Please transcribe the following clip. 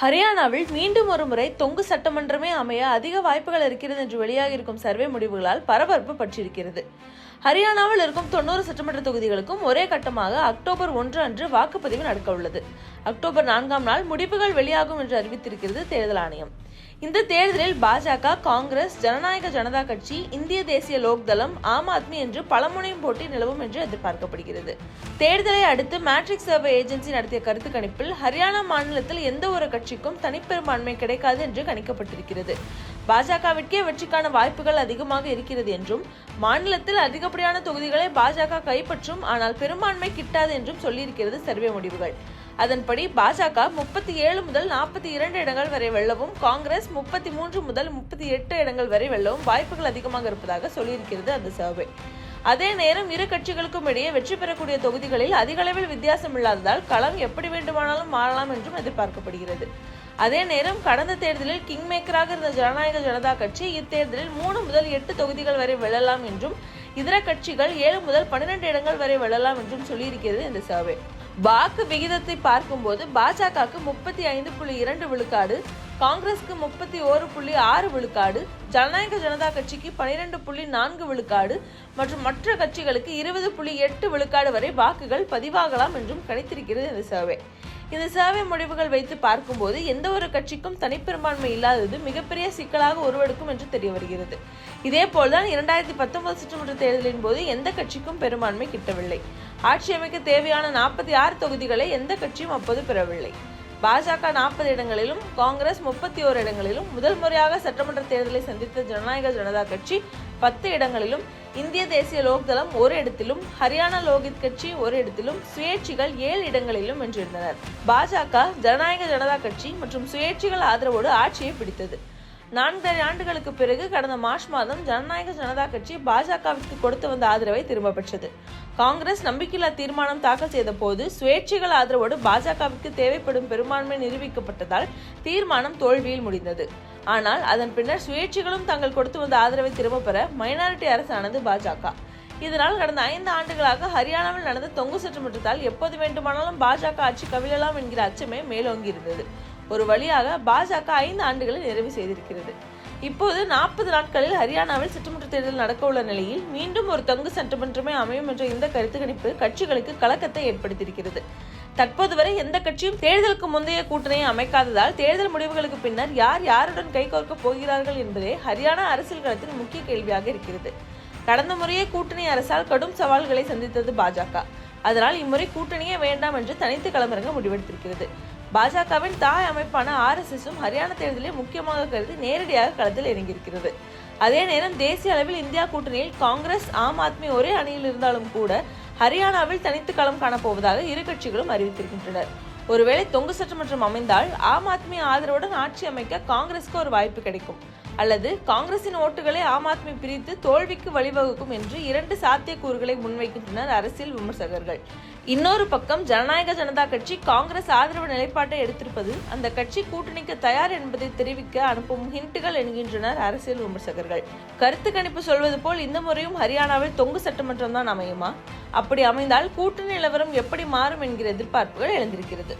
ஹரியானாவில் மீண்டும் ஒரு முறை தொங்கு சட்டமன்றமே அமைய அதிக வாய்ப்புகள் இருக்கிறது என்று வெளியாகியிருக்கும் சர்வே முடிவுகளால் பரபரப்பு பற்றியிருக்கிறது. ஹரியானாவில் இருக்கும் 90 சட்டமன்ற தொகுதிகளுக்கும் ஒரே கட்டமாக அக்டோபர் 1 அன்று வாக்குப்பதிவு நடக்க உள்ளது. அக்டோபர் 4ஆம் நாள் முடிவுகள் வெளியாகும் என்று அறிவித்திருக்கிறது தேர்தல் ஆணையம். இந்த தேர்தலில் பாஜக, காங்கிரஸ், ஜனநாயக ஜனதா கட்சி, இந்திய தேசிய லோக்தளம், ஆம் ஆத்மி என்று பலமுனையும் போட்டி நிலவும் என்று எதிர்பார்க்கப்படுகிறது. தேர்தலை அடுத்து மேட்ரிக் சர்வே ஏஜென்சி நடத்திய கருத்து கணிப்பில் ஹரியானா மாநிலத்தில் எந்த ஒரு கட்சிக்கும் தனிப்பெரும்பான்மை கிடைக்காது என்று கணிக்கப்பட்டிருக்கிறது. பாஜகவிற்கே வெற்றிக்கான வாய்ப்புகள் அதிகமாக இருக்கிறது என்றும், மாநிலத்தில் அதிகப்படியான தொகுதிகளை பாஜக கைப்பற்றும், ஆனால் பெரும்பான்மை கிட்டாது என்றும் சொல்லியிருக்கிறது சர்வே முடிவுகள். அதன்படி பாஜக 37 முதல் 42 இடங்கள் வரை வெல்லவும், காங்கிரஸ் 33 முதல் 38 இடங்கள் வரை வெல்லவும் வாய்ப்புகள் அதிகமாக இருப்பதாக சொல்லியிருக்கிறது அந்த சர்வே. அதே நேரம் இரு கட்சிகளுக்கும் இடையே வெற்றி பெறக்கூடிய தொகுதிகளில் அதிக அளவில் வித்தியாசம் இல்லாததால் களம் எப்படி வேண்டுமானாலும் மாறலாம் என்றும் எதிர்பார்க்கப்படுகிறது. அதே நேரம் கடந்த தேர்தலில் கிங் மேக்கராக இருந்த ஜனநாயக ஜனதா கட்சி இத்தேர்தலில் 3 முதல் 8 தொகுதிகள் வரை வெல்லலாம் என்றும், இதர கட்சிகள் 7 முதல் 12 இடங்கள் வரை வெல்லலாம் என்றும் சொல்லியிருக்கிறது இந்த சர்வே. வாக்கு விகிதத்தை பார்க்கும்போது பாஜகவுக்கு 35.2 விழுக்காடு, காங்கிரஸுக்கு 31.6 விழுக்காடு, ஜனநாயக ஜனதா கட்சிக்கு 12.4 விழுக்காடு மற்றும் மற்ற கட்சிகளுக்கு 20.8 விழுக்காடு வரை வாக்குகள் பதிவாகலாம் என்றும் கணித்திருக்கிறது இந்த சர்வே. இந்த சர்வே முடிவுகள் வைத்து பார்க்கும்போது எந்த ஒரு கட்சிக்கும் தனிப்பெரும்பான்மை இல்லாதது மிகப்பெரிய சிக்கலாக உருவெடுக்கும் என்று தெரிய வருகிறது. இதேபோல்தான் 2019 சட்டமன்ற தேர்தலின் போது எந்த கட்சிக்கும் பெரும்பான்மை கிட்டவில்லை. ஆட்சி அமைக்க தேவையான 46 தொகுதிகளை எந்த கட்சியும் அப்போது பெறவில்லை. பாஜக 40 இடங்களிலும், காங்கிரஸ் 31 இடங்களிலும், முதல் முறையாக சட்டமன்ற தேர்தலை சந்தித்த ஜனநாயக ஜனதா கட்சி 10 இடங்களிலும், இந்திய தேசிய லோக்தளம் 1 இடத்திலும், ஹரியானா லோகித் கட்சி 1 இடத்திலும், சுயேட்சிகள் 7 இடங்களிலும் வென்றிருந்தனர். பாஜக, ஜனநாயக ஜனதா கட்சி மற்றும் சுயேட்சிகள் ஆதரவோடு ஆட்சியை பிடித்தது. 4.5 ஆண்டுகளுக்கு பிறகு கடந்த மார்ச் மாதம் ஜனநாயக ஜனதா கட்சி பாஜகவிற்கு கொடுத்து வந்த ஆதரவை திரும்ப பெற்றது. காங்கிரஸ் நம்பிக்கையில்லா தீர்மானம் தாக்கல் செய்த போது சுயேட்சைகள் ஆதரவோடு பாஜகவிற்கு தேவைப்படும் பெரும்பான்மை நிரூபிக்கப்பட்டதால் தீர்மானம் தோல்வியில் முடிந்தது. ஆனால் அதன் பின்னர் சுயேட்சைகளும் தாங்கள் கொடுத்து வந்த ஆதரவை திரும்ப பெற மைனாரிட்டி அரசானது பாஜக. இதனால் கடந்த 5 ஆண்டுகளாக ஹரியானாவில் நடந்த தொங்கு சட்டமன்றத்தால் எப்போது வேண்டுமானாலும் பாஜக ஆட்சி கவிழலாம் என்கிற அச்சமே மேலோங்கி இருந்தது. ஒரு வழியாக பாஜக 5 ஆண்டுகளை நிறைவு செய்திருக்கிறது. இப்போது 40 நாட்களில் ஹரியானாவில் சட்டமன்ற தேர்தல் நடக்க உள்ள நிலையில் மீண்டும் ஒரு தொங்கு சட்டமன்றமே அமையும் என்ற இந்த கருத்து கணிப்பு கட்சிகளுக்கு கலக்கத்தை ஏற்படுத்தியிருக்கிறது. தற்போது வரை எந்த கட்சியும் தேர்தலுக்கு முந்தைய கூட்டணியை அமைக்காததால் தேர்தல் முடிவுகளுக்கு பின்னர் யார் யாருடன் கைகோர்க்க போகிறார்கள் என்பதே ஹரியானா அரசியல் களத்தில் முக்கிய கேள்வியாக இருக்கிறது. கடந்த முறையே கூட்டணி அரசால் கடும் சவால்களை சந்தித்தது பாஜக. அதனால் இம்முறை கூட்டணியே வேண்டாம் என்று தனித்து களமிறங்க முடிவெடுத்திருக்கிறது. பாஜகவின் தாய் அமைப்பான RSSம் ஹரியானா தேர்தலை முக்கியமாக கருதி நேரடியாக களத்தில் இறங்கியிருக்கிறது. அதே நேரம் தேசிய அளவில் இந்தியா கூட்டணியில் காங்கிரஸ், ஆம் ஆத்மி ஒரே அணியில் இருந்தாலும் கூட ஹரியானாவில் தனித்து களம் காணப்போவதாக இரு கட்சிகளும் அறிவித்திருக்கின்றனர். ஒருவேளை தொங்கு சட்டமன்றம் அமைந்தால் ஆம் ஆத்மி ஆதரவுடன் ஆட்சி அமைக்க காங்கிரஸுக்கு ஒரு வாய்ப்பு கிடைக்கும், அல்லது காங்கிரசின் ஓட்டுகளை ஆம் ஆத்மி பிரித்து தோல்விக்கு வழிவகுக்கும் என்று 2 சாத்தியக்கூறுகளை முன்வைக்கின்றனர் அரசியல் விமர்சகர்கள். இன்னொரு பக்கம் ஜனநாயக ஜனதா கட்சி காங்கிரஸ் ஆதரவு நிலைப்பாட்டை எடுத்திருப்பது அந்த கட்சி கூட்டணிக்கு தயார் என்பதை தெரிவிக்க அனுப்பும் ஹிண்ட்டுகள் என்கின்றனர் அரசியல் விமர்சகர்கள். கருத்து கணிப்பு சொல்வது போல் இந்த முறையும் ஹரியானாவில் தொங்கு சட்டமன்றம் தான் அமையுமா? அப்படி அமைந்தால் கூட்டணி நிலவரம் எப்படி மாறும் என்கிற எதிர்பார்ப்புகள் எழுந்திருக்கிறது.